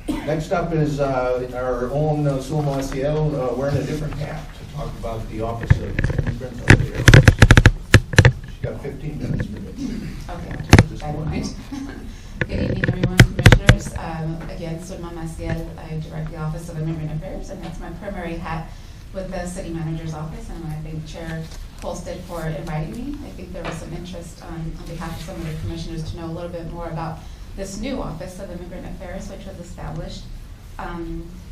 Next up is our own Sulma Maciel wearing a different hat to talk about the Office of Immigrant Affairs. She's got 15 minutes for this. Okay, I don't mind. Good evening, everyone, commissioners. Again, Sulma Maciel, I direct the Office of Immigrant Affairs, and that's my primary hat with the City Manager's Office, and I want to thank Chair Holstead for inviting me. I think there was some interest on behalf of some of the commissioners to know a little bit more about this new Office of Immigrant Affairs, which was established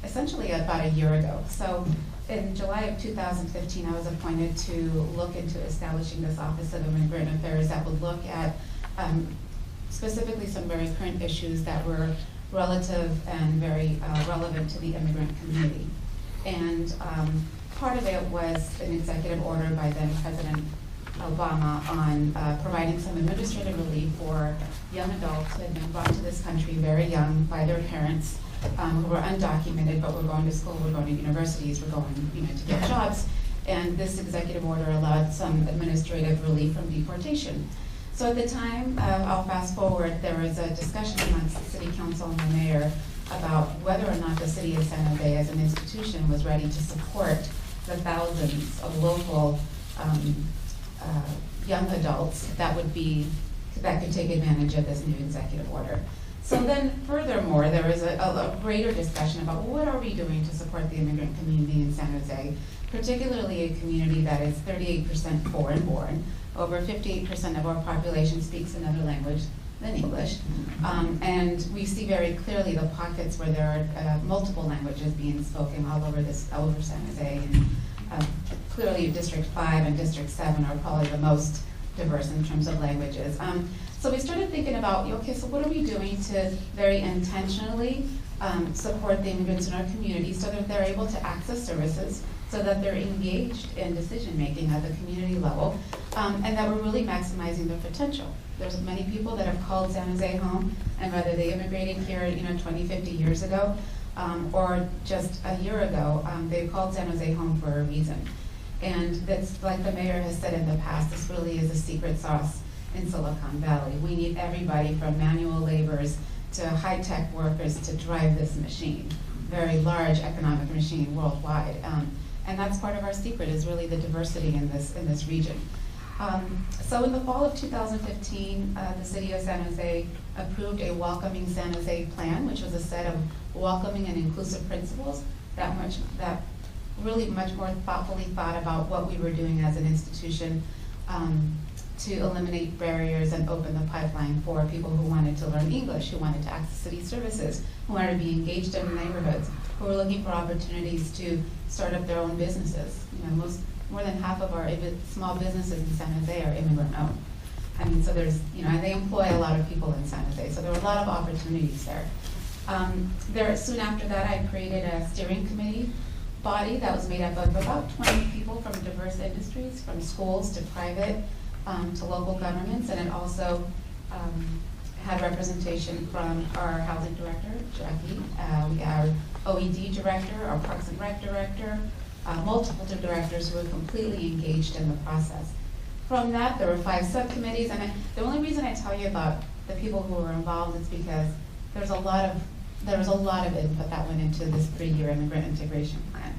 essentially about a year ago. So in July of 2015, I was appointed to look into establishing this Office of Immigrant Affairs that would look at specifically some very current issues that were relative and very relevant to the immigrant community. And part of it was an executive order by then President Obama on providing some administrative relief for young adults who had been brought to this country very young by their parents, who were undocumented but were going to school, were going to universities, were going to get jobs. And this executive order allowed some administrative relief from deportation. So at the time, I'll fast forward, there was a discussion amongst the City Council and the Mayor about whether or not the City of San Jose as an institution was ready to support the thousands of local young adults that could take advantage of this new executive order. So then furthermore, there was a greater discussion about what are we doing to support the immigrant community in San Jose, particularly a community that is 38% foreign born. Over 58% of our population speaks another language than English. And we see very clearly the pockets where there are multiple languages being spoken all over San Jose. And clearly District 5 and District 7 are probably the most diverse in terms of languages. So we started thinking about, okay, so what are we doing to very intentionally support the immigrants in our community so that they're able to access services, so that they're engaged in decision-making at the community level, and that we're really maximizing their potential. There's many people that have called San Jose home, and whether they immigrated here 20, 50 years ago, or just a year ago, they called San Jose home for a reason. And that's, like the mayor has said in the past, this really is a secret sauce in Silicon Valley. We need everybody from manual laborers to high-tech workers to drive this machine, very large economic machine worldwide. And that's part of our secret, is really the diversity in this region. So in the fall of 2015, the City of San Jose approved a Welcoming San Jose plan, which was a set of welcoming and inclusive principles that really much more thoughtfully thought about what we were doing as an institution to eliminate barriers and open the pipeline for people who wanted to learn English, who wanted to access city services, who wanted to be engaged in the neighborhoods, who were looking for opportunities to start up their own businesses. More than half of our small businesses in San Jose are immigrant-owned. I mean, so there's, and they employ a lot of people in San Jose, so there were a lot of opportunities there. Soon after that, I created a steering committee body that was made up of about 20 people from diverse industries, from schools to private to local governments, and it also had representation from our housing director, Jackie, our OED director, our Parks and Rec director, multiple directors who were completely engaged in the process. From that, there were 5 subcommittees, and the only reason I tell you about the people who were involved is because there was a lot of input that went into this 3-year immigrant integration plan.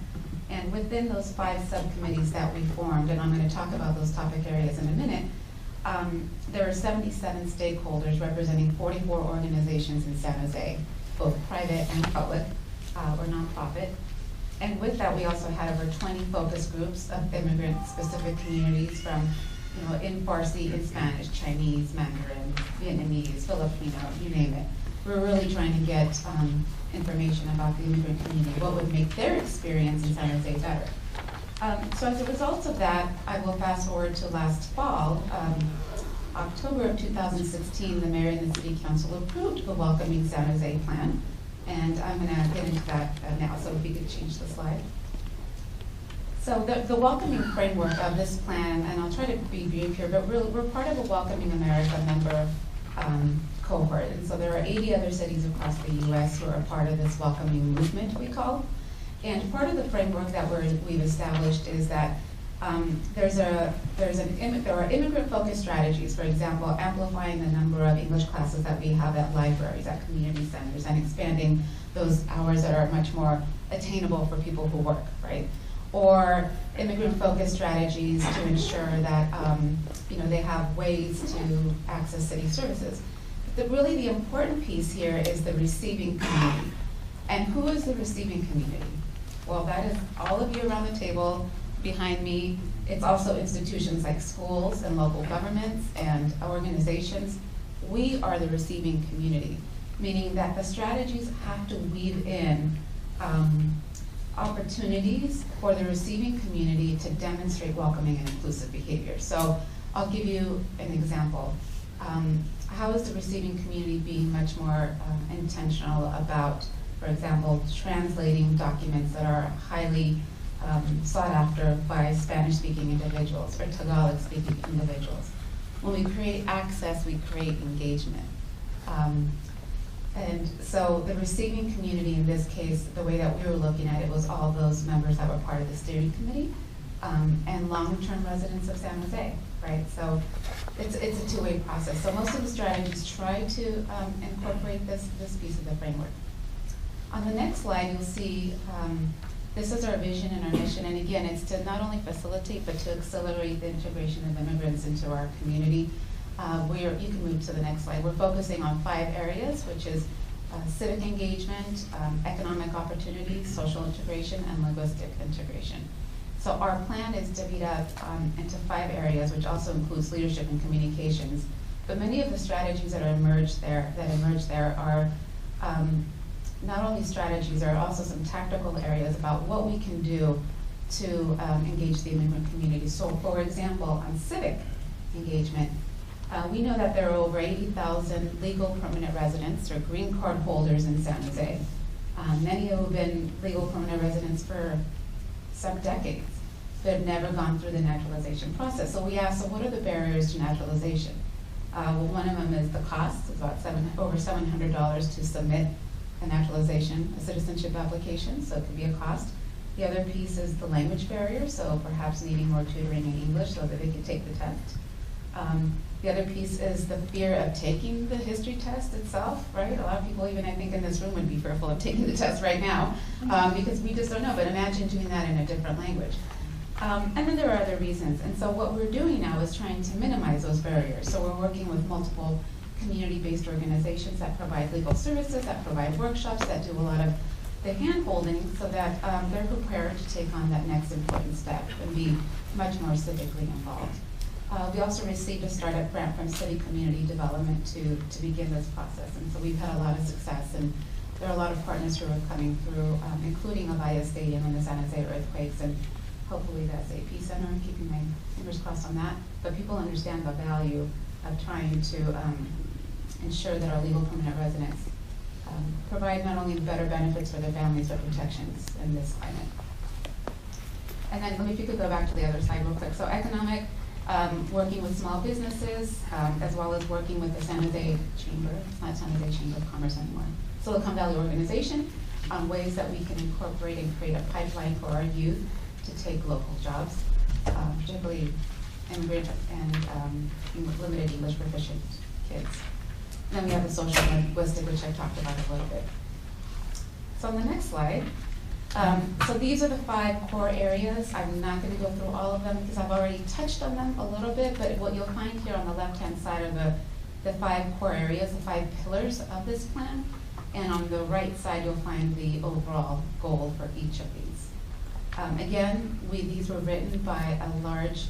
And within those 5 subcommittees that we formed, and I'm going to talk about those topic areas in a minute, there are 77 stakeholders representing 44 organizations in San Jose, both private and public, or nonprofit. And with that, we also had over 20 focus groups of immigrant-specific communities from, in Farsi, in Spanish, Chinese, Mandarin, Vietnamese, Filipino, you name it. We're really trying to get information about the immigrant community, what would make their experience in San Jose better. So as a result of that, I will fast forward to last fall. October of 2016, the mayor and the city council approved the Welcoming San Jose plan. And I'm going to get into that now, so if you could change the slide. So the welcoming framework of this plan, and I'll try to be brief here, but we're part of a Welcoming America member cohort. And so there are 80 other cities across the U.S. who are part of this welcoming movement, we call. And part of the framework that we've established is that there are immigrant-focused strategies, for example, amplifying the number of English classes that we have at libraries, at community centers, and expanding those hours that are much more attainable for people who work, right? Or immigrant-focused strategies to ensure that they have ways to access city services. Really the important piece here is the receiving community. And who is the receiving community? Well, that is all of you around the table behind me. It's also institutions like schools and local governments and organizations. We are the receiving community, meaning that the strategies have to weave in opportunities for the receiving community to demonstrate welcoming and inclusive behavior. So I'll give you an example. How is the receiving community being much more intentional about, for example, translating documents that are highly sought after by Spanish-speaking individuals or Tagalog-speaking individuals? When we create access, we create engagement. And so the receiving community in this case, the way that we were looking at it was all those members that were part of the steering committee and long-term residents of San Jose, right? So it's a two-way process. So most of the strategies try to incorporate this piece of the framework. On the next slide, you'll see this is our vision and our mission. And again, it's to not only facilitate, but to accelerate the integration of immigrants into our community. You can move to the next slide. We're focusing on 5 areas, which is civic engagement, economic opportunities, social integration, and linguistic integration. So our plan is divvied up into 5 areas, which also includes leadership and communications. But many of the strategies that emerge there are not only strategies, there are also some tactical areas about what we can do to engage the immigrant community. So for example, on civic engagement, we know that there are over 80,000 legal permanent residents or green card holders in San Jose. Many have been legal permanent residents for some decades, but have never gone through the naturalization process. So we asked, so what are the barriers to naturalization? Well, one of them is the cost. It's about over $700 to submit a naturalization, a citizenship application, so it could be a cost. The other piece is the language barrier, so perhaps needing more tutoring in English so that they can take the test. The other piece is the fear of taking the history test itself, right? A lot of people, even I think in this room, would be fearful of taking the test right now because we just don't know, but imagine doing that in a different language. And then there are other reasons. And so what we're doing now is trying to minimize those barriers. So we're working with multiple community-based organizations that provide legal services, that provide workshops, that do a lot of the hand-holding so that they're prepared to take on that next important step and be much more civically involved. We also received a startup grant from City Community Development to begin this process. And so we've had a lot of success, and there are a lot of partners who are coming through, including Avaya Stadium and the San Jose earthquakes, and hopefully the SAP Center. I'm keeping my fingers crossed on that. But people understand the value of trying to ensure that our legal permanent residents provide not only better benefits for their families, but protections in this climate. And then if you could go back to the other slide real quick. So economic, working with small businesses, as well as working with the San Jose Chamber, it's not San Jose Chamber of Commerce anymore, Silicon Valley organization, on ways that we can incorporate and create a pipeline for our youth to take local jobs, particularly immigrant and limited English proficient kids. And then we have the social linguistic, which I talked about a little bit. So on the next slide, so these are the 5 core areas. I'm not going to go through all of them because I've already touched on them a little bit, but what you'll find here on the left-hand side are the 5 core areas, the 5 pillars of this plan. And on the right side, you'll find the overall goal for each of these. Again, these were written by a large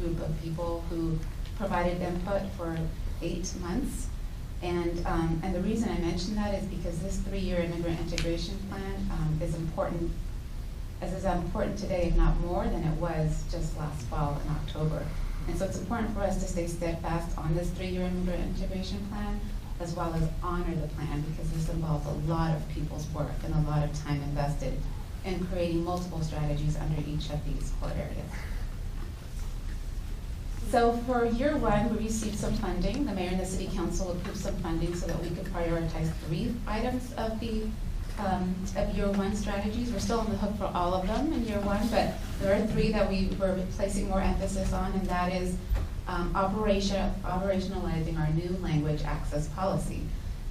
group of people who provided input for 8 months. And the reason I mention that is because this 3-year immigrant integration plan is important, as is important today, if not more than it was just last fall in October. And so it's important for us to stay steadfast on this 3-year immigrant integration plan, as well as honor the plan, because this involves a lot of people's work and a lot of time invested in creating multiple strategies under each of these core areas. So for year 1, we received some funding. The mayor and the city council approved some funding so that we could prioritize 3 items of the of year 1 strategies. We're still on the hook for all of them in year 1, but there are 3 that we were placing more emphasis on, and that is operationalizing our new language access policy.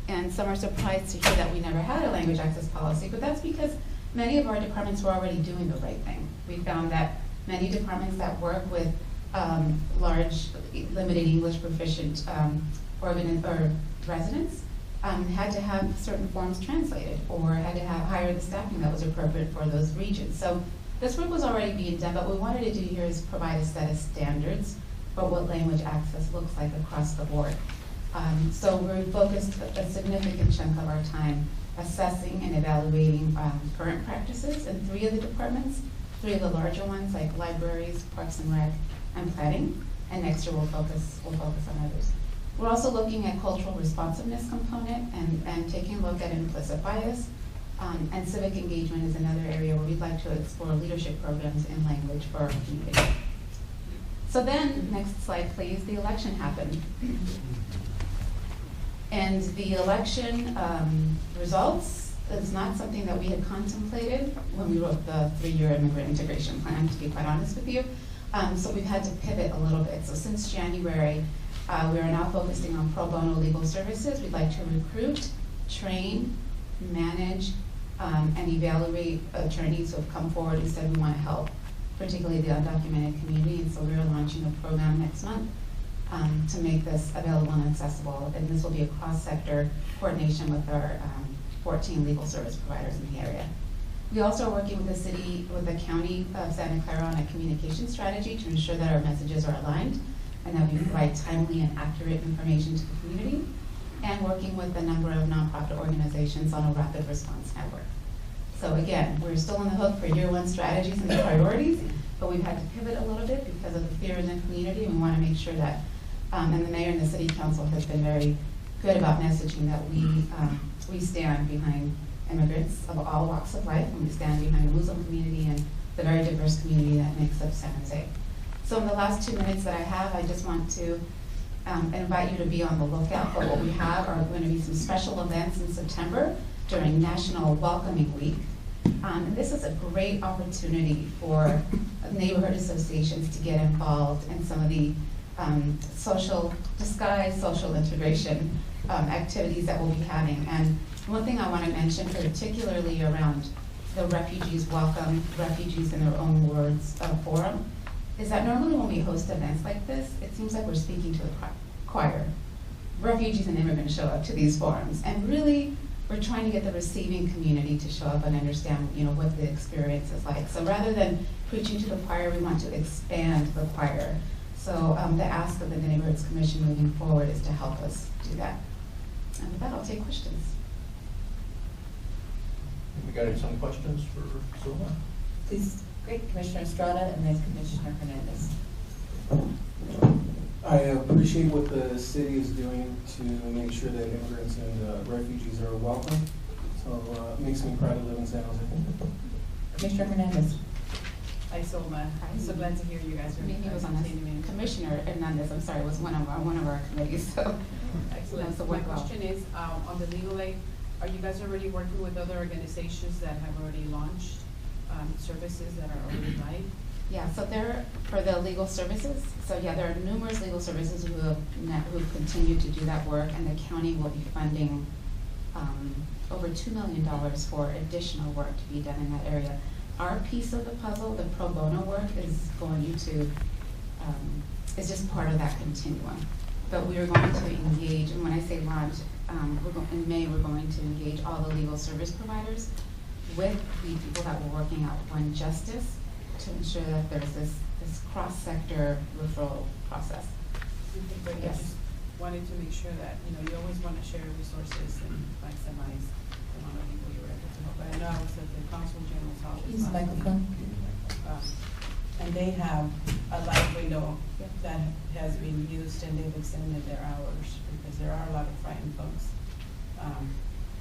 And some are surprised to hear that we never had a language access policy, but that's because many of our departments were already doing the right thing. We found that many departments that work with large, limited English proficient residents had to have certain forms translated or had to hire the staffing that was appropriate for those regions. So this work was already being done, but what we wanted to do here is provide a set of standards for what language access looks like across the board. So we focused a significant chunk of our time assessing and evaluating current practices in 3 of the departments, 3 of the larger ones like libraries, Parks and Rec, and planning, and next year we'll focus on others. We're also looking at cultural responsiveness component and taking a look at implicit bias, and civic engagement is another area where we'd like to explore leadership programs in language for our community. So then, next slide please, the election happened. And the election results is not something that we had contemplated when we wrote the 3-year immigrant integration plan, to be quite honest with you. So we've had to pivot a little bit. So since January, we are now focusing on pro bono legal services. We'd like to recruit, train, manage, and evaluate attorneys who have come forward and said we want to help, particularly the undocumented community. And so we're launching a program next month to make this available and accessible. And this will be a cross-sector coordination with our 14 legal service providers in the area. We also are working with the city, with the county of Santa Clara on a communication strategy to ensure that our messages are aligned and that we provide timely and accurate information to the community, and working with a number of nonprofit organizations on a rapid response network. So again, we're still on the hook for year 1 strategies and priorities, but we've had to pivot a little bit because of the fear in the community, and we want to make sure that, and the mayor and the city council has been very good about messaging that we stand behind immigrants of all walks of life, and we stand behind the Muslim community and the very diverse community that makes up San Jose. So in the last 2 minutes that I have, I just want to invite you to be on the lookout for what we have. Are going to be some special events in September during National Welcoming Week. And this is a great opportunity for neighborhood associations to get involved in some of the social integration activities that we'll be having. And one thing I want to mention, particularly around the Refugees Welcome, Refugees in Their Own Words forum, is that normally when we host events like this, it seems like we're speaking to the choir. Refugees and immigrants show up to these forums, and really, we're trying to get the receiving community to show up and understand, what the experience is like. So rather than preaching to the choir, we want to expand the choir. So the ask of the Neighborhoods Commission moving forward is to help us do that. And with that, I'll take questions. We got some questions for Zulma? Please. Great, Commissioner Estrada, and then Commissioner Hernandez. I appreciate what the city is doing to make sure that immigrants and refugees are welcome. So it makes me proud to live in San Jose. Commissioner Hernandez. Hi, Zulma. I'm so glad to hear you guys are. Maybe was on this. Commissioner Hernandez, I'm sorry, was one of our committees. So excellent. So my question is on the legal aid. Are you guys already working with other organizations that have already launched services that are already live? Yeah, so there for the legal services. So yeah, there are numerous legal services who continue to do that work, and the county will be funding over $2 million for additional work to be done in that area. Our piece of the puzzle, the pro bono work, is going to is just part of that continuum. But we are going to engage, and when I say launch, in May we're going to engage all the legal service providers with the people that we're working out One Justice to ensure that there's this cross-sector referral process. But yes. I just wanted to make sure that you always want to share resources and maximize the amount of people you're able to help. But I know I was at the Consul General's office. Use the microphone. And they have a live window that has been used, and they've extended their hours because there are a lot of frightened folks.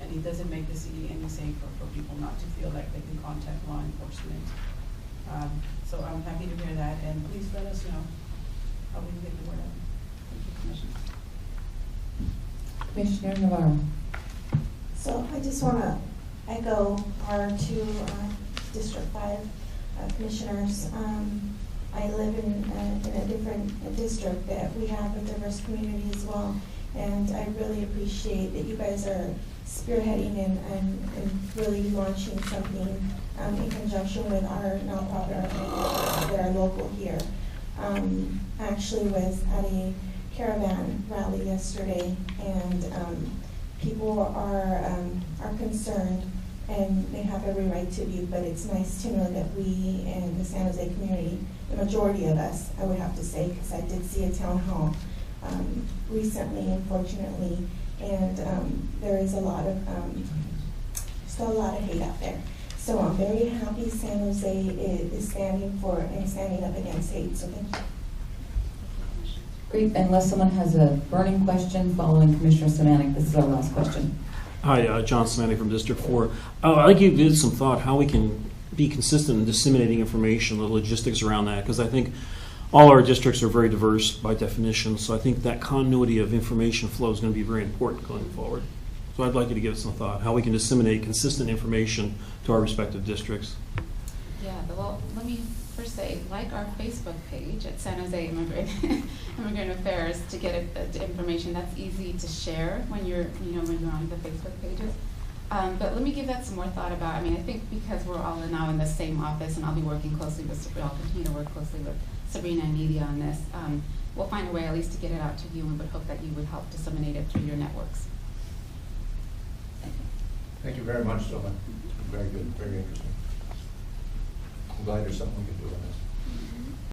And it doesn't make the city any safer for people not to feel like they can contact law enforcement. So I'm happy to hear that, and please let us know how we can get the word out. Thank you, Commissioner. Commissioner Navarro. So I just want to echo our two District 5 commissioners. I live in a different district that we have a diverse community as well. And I really appreciate that you guys are spearheading and really launching something in conjunction with our nonprofit that are local here. I actually was at a caravan rally yesterday, and people are concerned, and they have every right to be, but it's nice to know that we in the San Jose community, the majority of us, I would have to say, because I did see a town hall recently, unfortunately, and there is still a lot of hate out there. So I'm very happy San Jose is standing for and standing up against hate, so thank you. Great, unless someone has a burning question following Commissioner Semanik, this is our last question. Hi, John Semanik from District 4. I'd like you to give some thought how we can be consistent in disseminating information, the logistics around that, because I think all our districts are very diverse by definition, so I think that continuity of information flow is going to be very important going forward. So I'd like you to give some thought how we can disseminate consistent information to our respective districts. Yeah, well, let me first say, like our Facebook page at San Jose Immigrant Affairs to get information. That's easy to share when you're on the Facebook pages. But let me give that some more thought about. I mean, I think because we're all now in the same office, and I'll be working closely with Sabrina, I'll continue to work closely with Sabrina and Nidia on this. We'll find a way at least to get it out to you, and we would hope that you would help disseminate it through your networks. Thank you very much, Sylvan. Very good, very interesting. I'm glad there's something we can do on this.